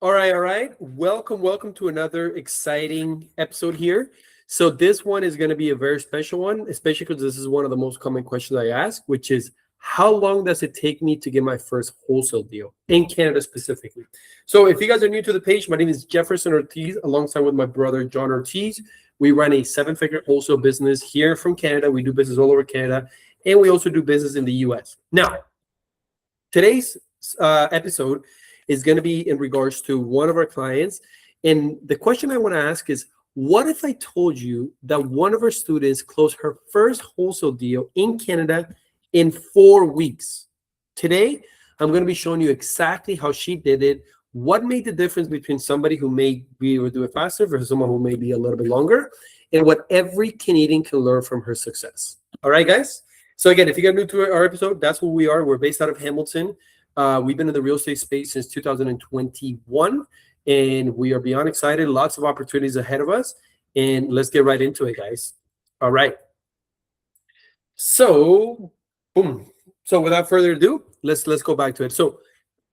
All right, all right. Welcome to another exciting episode here. So this one is going to be a very special one, especially because this is one of the most common questions I ask, which is how long does it take me to get my first wholesale deal in Canada specifically? So if you guys are new to the page, my name is Jefferson Ortiz, alongside with my brother John Ortiz. We run a seven-figure wholesale business here from Canada. We do business all over Canada, and we also do business in the US. Now, today's episode is going to be in regards to one of our clients. And the question I want to ask is, what if I told you that one of our students closed her first wholesale deal in Canada in 4 weeks? Today, I'm going to be showing you exactly how she did it, what made the difference between somebody who may be able to do it faster versus someone who may be a little bit longer, and what every Canadian can learn from her success. All right, guys? So again, if you get new to our episode, that's who we are. We're based out of Hamilton. We've been in the real estate space since 2021, and we are beyond excited. Lots of opportunities ahead of us, and let's get right into it, guys. All right. So, boom. So without further ado, let's go back to it. So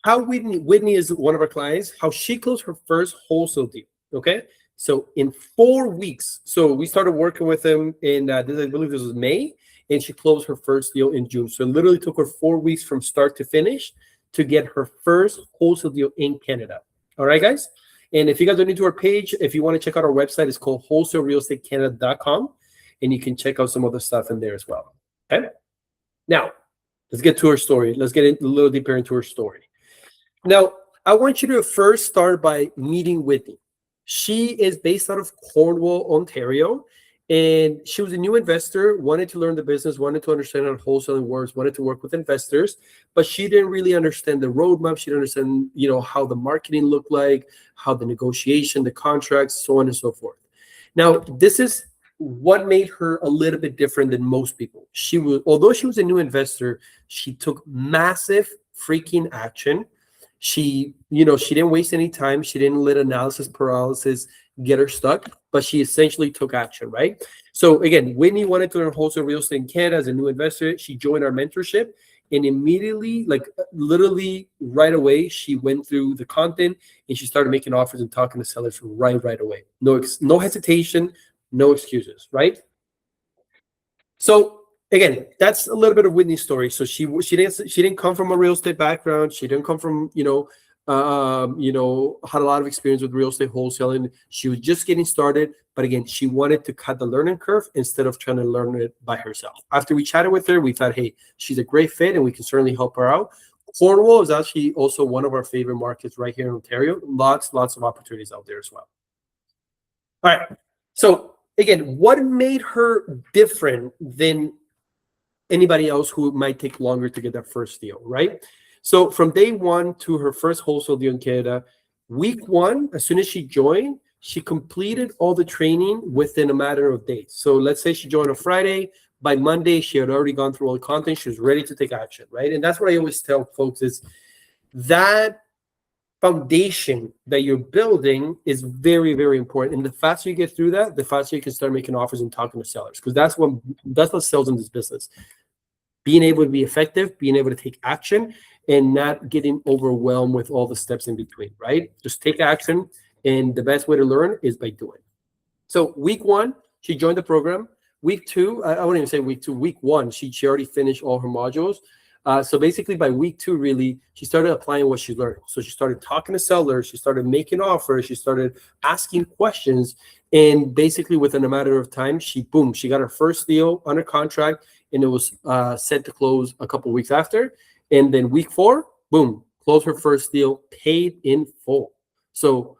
how Whitney is one of our clients, how she closed her first wholesale deal, okay? So in 4 weeks, so we started working with them in, I believe this was May, and she closed her first deal in June. So it literally took her 4 weeks from start to finish to get her first wholesale deal in Canada. All right, guys? And if you guys are new to our page, if you want to check out our website, it's called wholesalerealestatecanada.com, and you can check out some other stuff in there as well. Okay? Now, let's get to her story. Let's get a little deeper into her story. Now, I want you to first start by meeting Whitney. She is based out of Cornwall, Ontario, and she was a new investor, wanted to learn the business, wanted to understand how wholesaling works, wanted to work with investors, but she didn't really understand the roadmap. She didn't understand, how the marketing looked like, how the negotiation, the contracts, so on and so forth. Now, this is what made her a little bit different than most people. Although she was a new investor, she took massive freaking action. She didn't waste any time. She didn't let analysis paralysis get her stuck, but she essentially took action, right? So again, Whitney wanted to learn wholesale real estate in Canada as a new investor. She joined our mentorship, and immediately, literally right away, she went through the content and she started making offers and talking to sellers right away. No hesitation, no excuses, right? So again, that's a little bit of Whitney's story. So she didn't come from a real estate background. She didn't come from had a lot of experience with real estate wholesaling. She was just getting started, but again, she wanted to cut the learning curve instead of trying to learn it by herself. After we chatted with her, we thought, hey, she's a great fit and we can certainly help her out. Cornwall is actually also one of our favorite markets right here in Ontario. Lots of opportunities out there as well. All right. So again, what made her different than anybody else who might take longer to get that first deal, right? So from day one to her first wholesale deal in Canada, week one, as soon as she joined, she completed all the training within a matter of days. So let's say she joined on Friday. By Monday, she had already gone through all the content. She was ready to take action, right? And that's what I always tell folks is that foundation that you're building is very, very important. And the faster you get through that, the faster you can start making offers and talking to sellers, because that's what sells in this business. Being able to be effective, being able to take action, and not getting overwhelmed with all the steps in between, right? Just take action, and the best way to learn is by doing. So week one, she joined the program. Week two, I wouldn't even say week two, week one, she already finished all her modules. So basically by week two, really, she started applying what she learned. So she started talking to sellers, she started making offers, she started asking questions, and basically within a matter of time, she got her first deal under contract, and it was set to close a couple of weeks after. And then week four, boom, closed her first deal, paid in full. So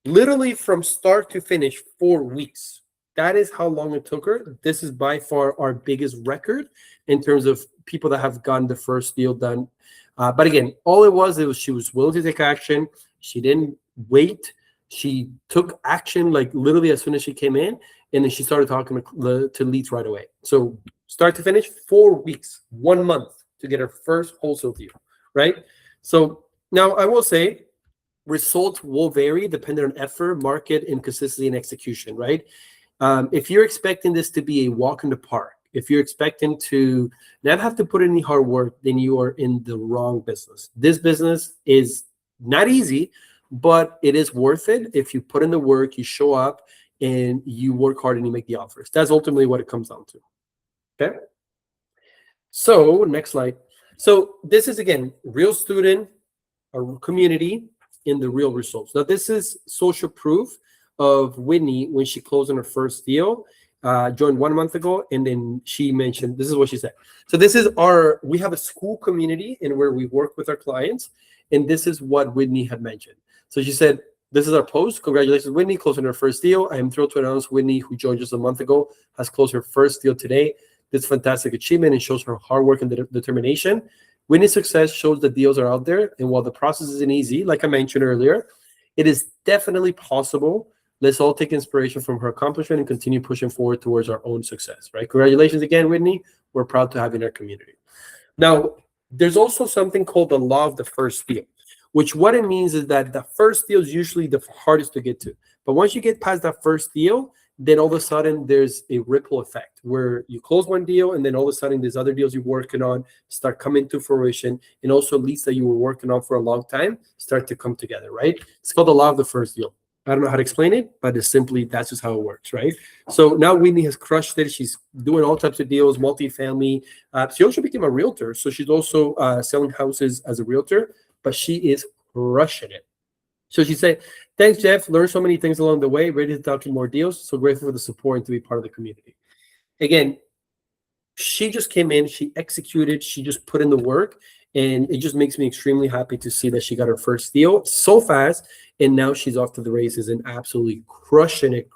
literally from start to finish, 4 weeks. That is how long it took her. This is by far our biggest record in terms of people that have gotten the first deal done. But again, all it was she was willing to take action. She didn't wait. She took action like literally as soon as she came in, and then she started talking to leads right away. So start to finish, 4 weeks, 1 month to get her first wholesale deal, right? So now I will say results will vary depending on effort, market, and consistency and execution, right? If you're expecting this to be a walk in the park, if you're expecting to not have to put in any hard work, then you are in the wrong business. This business is not easy, but it is worth it if you put in the work, you show up, and you work hard and you make the offers. That's ultimately what it comes down to. Okay. So next slide. So this is again real student, a community, in the real results. Now this is social proof of Whitney when she closed on her first deal. Joined 1 month ago, and then she mentioned, this is what she said. So this is we have a school community in where we work with our clients, and this is what Whitney had mentioned. So she said, this is our post. Congratulations, Whitney, closing her first deal. I am thrilled to announce Whitney, who joined just a month ago, has closed her first deal today. This fantastic achievement and shows her hard work and determination. Whitney's success shows that deals are out there, and while the process isn't easy, like I mentioned earlier, it is definitely possible. Let's all take inspiration from her accomplishment and continue pushing forward towards our own success, right? Congratulations again, Whitney. We're proud to have you in our community. Now, there's also something called the law of the first deal, which what it means is that the first deal is usually the hardest to get to. But once you get past that first deal, then all of a sudden there's a ripple effect where you close one deal, and then all of a sudden there's other deals you're working on start coming to fruition, and also leads that you were working on for a long time start to come together, right? It's called the law of the first deal. I don't know how to explain it, but it's simply, that's just how it works, right? So now Whitney has crushed it. She's doing all types of deals, multifamily. She also became a realtor. So she's also selling houses as a realtor, but she is crushing it. So she said, thanks, Jeff. Learned so many things along the way. Ready to talk to more deals. So grateful for the support and to be part of the community. Again, she just came in, she executed, she just put in the work. And it just makes me extremely happy to see that she got her first deal so fast. And now she's off to the races and absolutely crushing it.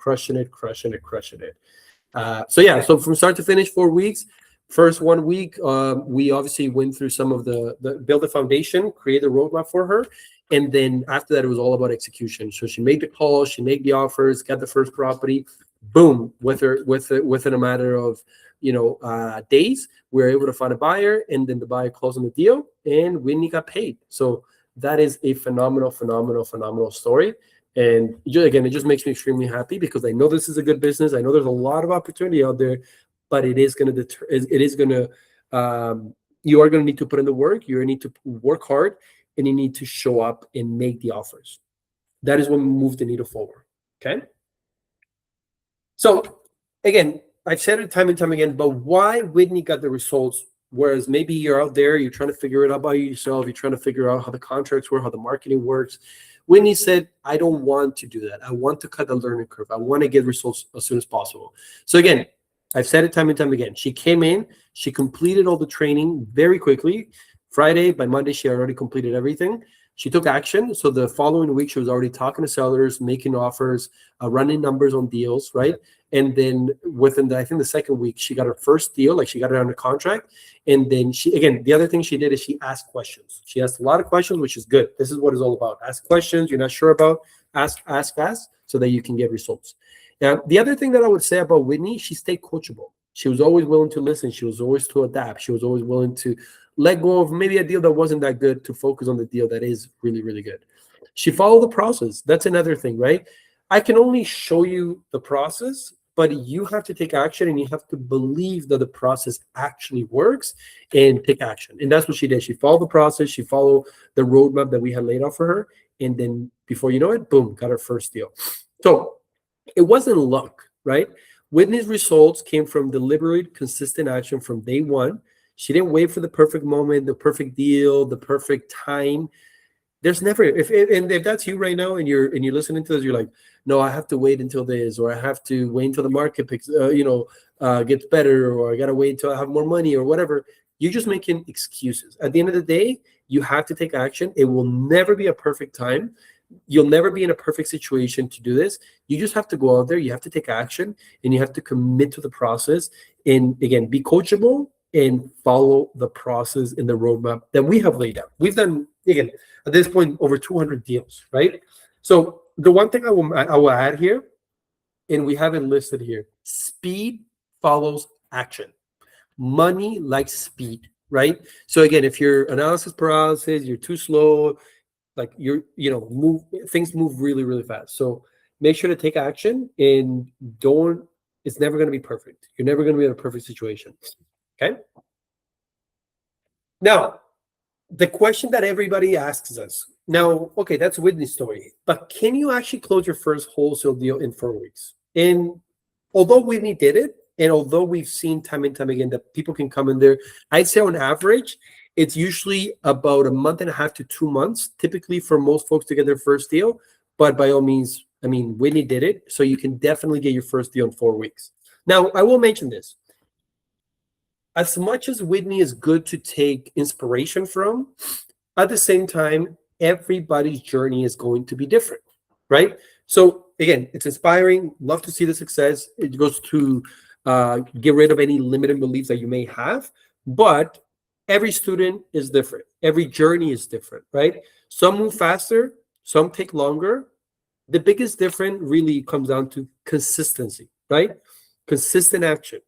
So yeah, so from start to finish, 4 weeks. First 1 week, we obviously went through some of the build the foundation, create a roadmap for her. And then after that, it was all about execution. So she made the calls, she made the offers, got the first property, boom, within a matter of days, we were able to find a buyer, and then the buyer closed on the deal, and Whitney got paid. So that is a phenomenal story. And again, it just makes me extremely happy because I know this is a good business. I know there's a lot of opportunity out there, but it is going to you are going to need to put in the work. You need to work hard, and you need to show up and make the offers. That is when we move the needle forward. Okay. So again, I've said it time and time again, but why Whitney got the results, whereas maybe you're out there, you're trying to figure it out by yourself, you're trying to figure out how the contracts work, how the marketing works. Whitney said, I don't want to do that. I want to cut the learning curve. I want to get results as soon as possible. So again, I've said it time and time again. She came in, she completed all the training very quickly. Friday, by Monday, she already completed everything. She took action. So the following week, she was already talking to sellers, making offers, running numbers on deals, right? And then within I think the second week, she got her first deal, like she got it under contract. And then the other thing she did is she asked questions. She asked a lot of questions, which is good. This is what it's all about. Ask questions you're not sure about, ask so that you can get results. Now, the other thing that I would say about Whitney, she stayed coachable. She was always willing to listen. She was always to adapt. She was always willing to let go of maybe a deal that wasn't that good to focus on the deal that is really, really good. She followed the process. That's another thing, right? I can only show you the process, but you have to take action, and you have to believe that the process actually works and take action. And that's what she did. She followed the process. She followed the roadmap that we had laid out for her. And then before you know it, boom, got her first deal. So it wasn't luck, right? Whitney's results came from deliberate, consistent action from day one. She didn't wait for the perfect moment, the perfect deal, the perfect time. There's never, if that's you right now and you're listening to this, you're like, no, I have to wait until this, or I have to wait until the market gets better, or I gotta wait until I have more money, or whatever. You're just making excuses. At the end of the day, you have to take action. It will never be a perfect time. You'll never be in a perfect situation to do this. You just have to go out there. You have to take action, and you have to commit to the process. And again, be coachable and follow the process in the roadmap that we have laid out. We've done, again, at this point, over 200 deals, right? So the one thing I will add here, and we have it listed here, speed follows action. Money likes speed, right? So again, if you're analysis paralysis, you're too slow, like things move really, really fast. So make sure to take action, and it's never going to be perfect. You're never going to be in a perfect situation. Okay. Now, The question that everybody asks us now, okay, that's Whitney's story, but can you actually close your first wholesale deal in 4 weeks? And although Whitney did it, and although we've seen time and time again that people can come in there, I'd say on average, it's usually about a month and a half to 2 months, typically for most folks to get their first deal. But by all means, I mean, Whitney did it, so you can definitely get your first deal in 4 weeks. Now, I will mention this. As much as Whitney is good to take inspiration from, at the same time, everybody's journey is going to be different, right? So again, it's inspiring. Love to see the success. It goes to get rid of any limiting beliefs that you may have, but every student is different. Every journey is different, right? Some move faster, some take longer. The biggest difference really comes down to consistency, right? Consistent action.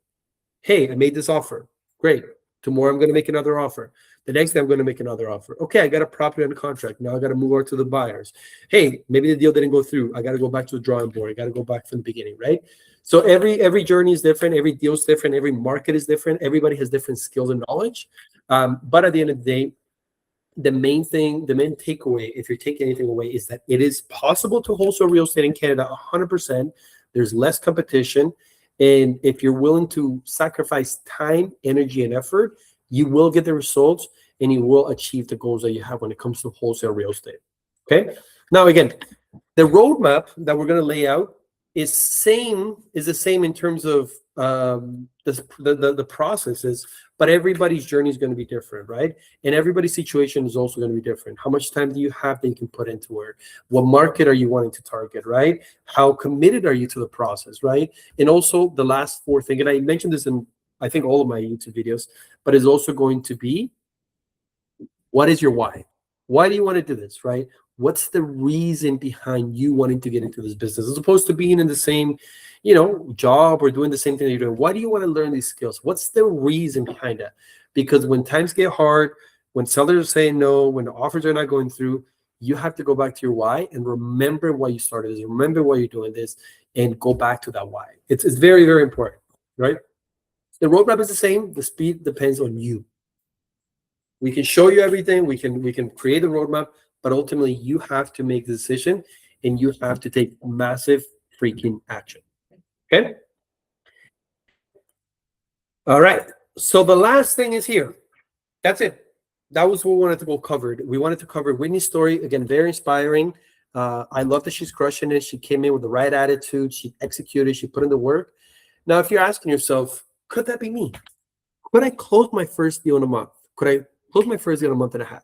Hey, I made this offer. Great. Tomorrow I'm going to make another offer. The next day I'm going to make another offer. Okay, I got a property under contract. Now I got to move over to the buyers. Hey, maybe the deal didn't go through. I got to go back to the drawing board. I got to go back from the beginning, right? So every journey is different. Every deal is different. Every market is different. Everybody has different skills and knowledge. But at the end of the day, the main takeaway, if you're taking anything away, is that it is possible to wholesale real estate in Canada 100%. There's less competition. And if you're willing to sacrifice time, energy, and effort, you will get the results and you will achieve the goals that you have when it comes to wholesale real estate. Okay. Now, again, the roadmap that we're going to lay out is the same in terms of the processes, but everybody's journey is going to be different, right? And everybody's situation is also going to be different. How much time do you have that you can put into it? What market are you wanting to target, right? How committed are you to the process, right? And also the last four thing, and I mentioned this in I think all of my YouTube videos, but it's also going to be, what is your why? Why do you want to do this, right? What's the reason behind you wanting to get into this business, as opposed to being in the same, job or doing the same thing that you're doing? Why do you want to learn these skills? What's the reason behind that? Because when times get hard, when sellers are saying no, when the offers are not going through, you have to go back to your why and remember why you started this, remember why you're doing this, and go back to that why. It's very, very important, right? The roadmap is the same. The speed depends on you. We can show you everything. We can create a roadmap, but ultimately you have to make the decision and you have to take massive freaking action. Okay. All right. So the last thing is here. That's it. That was what we wanted to go covered. We wanted to cover Whitney's story. Again, very inspiring. I love that she's crushing it. She came in with the right attitude. She executed. She put in the work. Now, if you're asking yourself, could that be me? Could I close my first deal in a month? Could I close my first deal in a month and a half?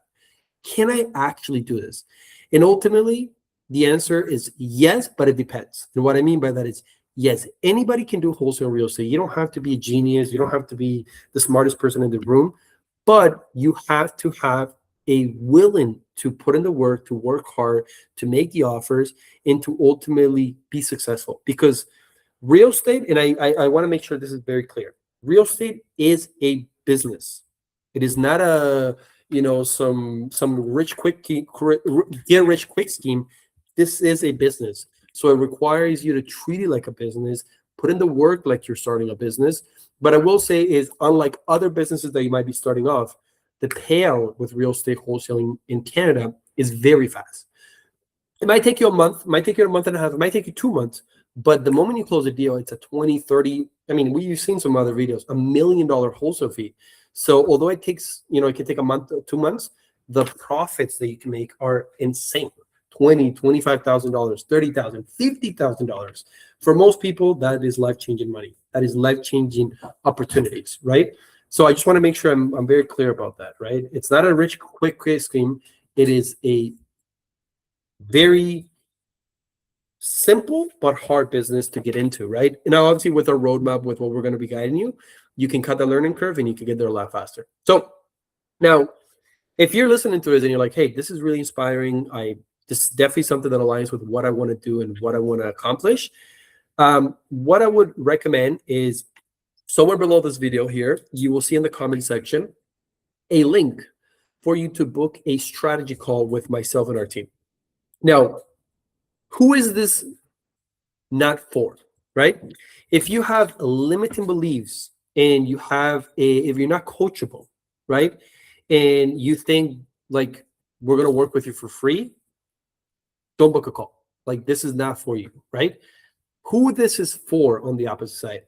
Can I actually do this? And ultimately, the answer is yes, but it depends. And what I mean by that is, yes, anybody can do wholesale real estate. You don't have to be a genius. You don't have to be the smartest person in the room, but you have to have a willing to put in the work, to work hard, to make the offers, and to ultimately be successful. Because real estate, and I want to make sure this is very clear, real estate is a business. It is not a some get rich quick scheme. This is a business, so it requires you to treat it like a business, put in the work like you're starting a business. But I will say is, unlike other businesses that you might be starting off, the payout with real estate wholesaling in Canada is very fast. It might take you a month, might take you a month and a half, it might take you 2 months, but the moment you close a deal, it's a 20, 30, I mean, we've seen some other videos, $1 million wholesale fee. So although it takes, it can take a month or 2 months, the profits that you can make are insane. $20,000, $25,000, $30,000, $50,000. For most people, that is life-changing money. That is life-changing opportunities, right? So I just want to make sure I'm very clear about that, right? It's not a rich, quick scheme. It is a very simple but hard business to get into, right? And now, obviously, with our roadmap, with what we're going to be guiding you, you can cut the learning curve and you can get there a lot faster. So now, if you're listening to this and you're like, hey, this is really inspiring, this is definitely something that aligns with what I want to do and what I want to accomplish, what I would recommend is somewhere below this video here, you will see in the comment section a link for you to book a strategy call with myself and our team. Now, who is this not for, right? If you have limiting beliefs and if you're not coachable, right? and you think like we're going to work with you for free, don't book a call. Like, this is not for you, right? Who this is for on the opposite side,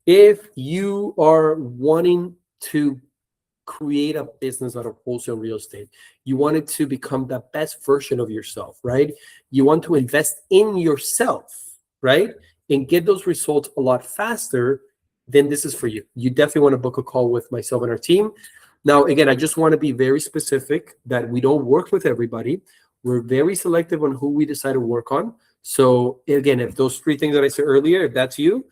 if you are wanting to create a business out of wholesale real estate, you want it to become the best version of yourself, right? You want to invest in yourself, right? And get those results a lot faster, then this is for you. You definitely want to book a call with myself and our team. Now, again, I just want to be very specific that we don't work with everybody. We're very selective on who we decide to work on. So again, if those three things that I said earlier, if that's you,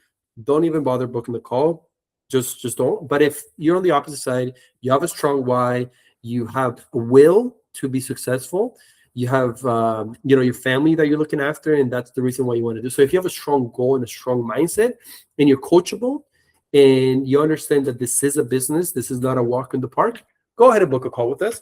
don't even bother booking the call. Just don't. But if you're on the opposite side, you have a strong why, you have a will to be successful, you have your family that you're looking after, and that's the reason why you want to do. So if you have a strong goal and a strong mindset, and you're coachable, and you understand that this is a business, this is not a walk in the park, go ahead and book a call with us.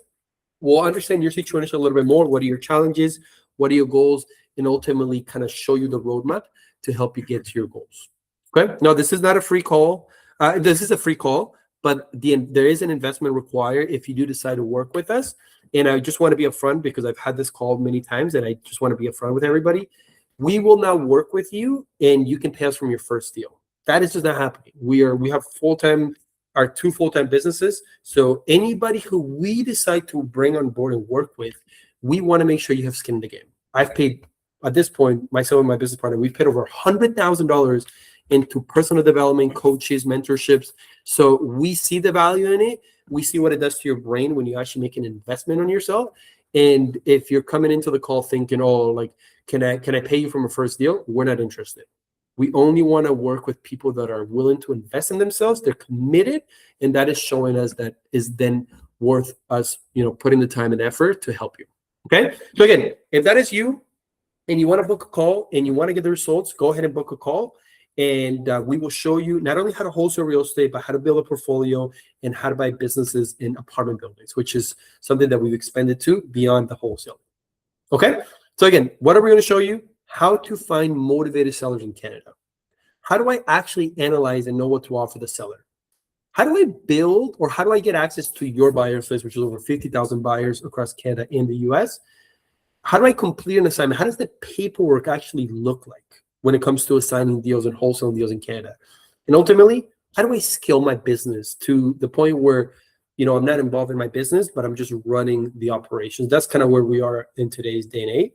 We'll understand your situation a little bit more. What are your challenges? What are your goals? And ultimately kind of show you the roadmap to help you get to your goals. Okay. Now, this is not a free call. This is a free call, but there is an investment required if you do decide to work with us. And I just want to be upfront because I've had this call many times, and I just want to be upfront with everybody. We will now work with you, and you can pay us from your first deal. That is just not happening. We have our 2 full-time businesses. So anybody who we decide to bring on board and work with, we want to make sure you have skin in the game. I've paid, at this point, myself and my business partner, we've paid over $100,000 into personal development, coaches, mentorships. So we see the value in it. We see what it does to your brain when you actually make an investment on yourself. And if you're coming into the call thinking, oh, like, can I pay you from a first deal? We're not interested. We only want to work with people that are willing to invest in themselves. They're committed, and that is showing us that is then worth us, putting the time and effort to help you. Okay. So again, if that is you and you want to book a call and you want to get the results, go ahead and book a call. And we will show you not only how to wholesale real estate, but how to build a portfolio and how to buy businesses in apartment buildings, which is something that we've expanded to beyond the wholesale. Okay. So again, what are we going to show you? How to find motivated sellers in Canada. How do I actually analyze and know what to offer the seller? How do I build, or how do I get access to your buyers list, which is over 50,000 buyers across Canada and the US? How do I complete an assignment? How does the paperwork actually look like when it comes to assigning deals and wholesale deals in Canada? And ultimately, how do I scale my business to the point where, I'm not involved in my business, but I'm just running the operations? That's kind of where we are in today's day and age.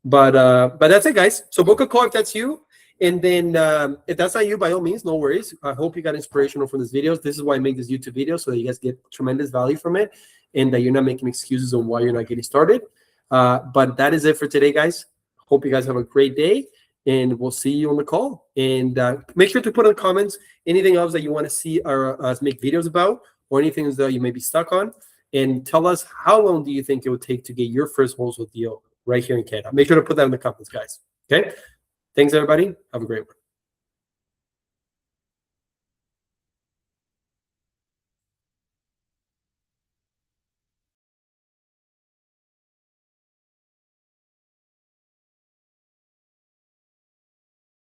But that's it, guys. So book a call if that's you. And then if that's not you, by all means, no worries. I hope you got inspirational from these videos. This is why I make this YouTube video, so that you guys get tremendous value from it and that you're not making excuses on why you're not getting started. But that is it for today, guys. Hope you guys have a great day, and we'll see you on the call. And make sure to put in the comments anything else that you want to see us make videos about, or anything that you may be stuck on. And tell us, how long do you think it would take to get your first wholesale deal right here in Canada? Make sure to put that in the comments, guys. Okay? Thanks, everybody. Have a great one.